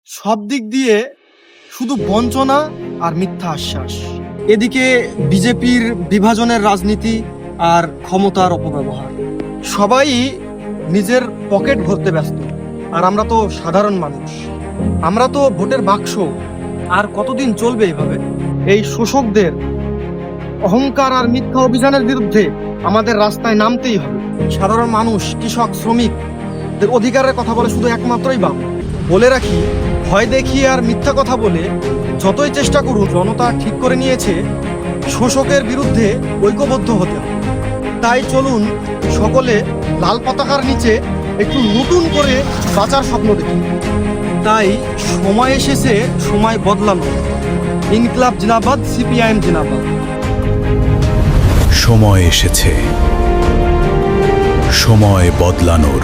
সব দিক দিয়ে শুধু বঞ্চনা আর মিথ্যা আশ্বাস। এদিকে বিজেপির বিভাজনের রাজনীতি আর ক্ষমতার অপব্যবহার। সবাই নিজের পকেট ভরতে ব্যস্ত, আর আমরা তো সাধারণ মানুষ, আমরা তো ভোটের বাক্স। আর কতদিন চলবে এইভাবে? এই শোষকদের অহংকার আর মিথ্যা অভিযানের বিরুদ্ধে আমাদের রাস্তায় নামতেই হবে। সাধারণ মানুষ, কৃষক, শ্রমিক এদের অধিকারের কথা বলে শুধু একমাত্রই বাবু। বলে রাখি, ভয় দেখিয়ে আর মিথ্যা কথা বলে যতই চেষ্টা করুন, জনতা ঠিক করে নিয়েছে শোষকের বিরুদ্ধে ঐক্যবদ্ধ হতে হবে। তাই চলুন সকলে লাল পতাকার নিচে একটু নতুন করে বাঁচার স্বপ্ন দেখি। তাই সময় এসেছে সময় বদলানো। ইনকিলাব জিন্দাবাদ, সিপিআইএম জিন্দাবাদ। সময় এসেছে সময় বদলানোর।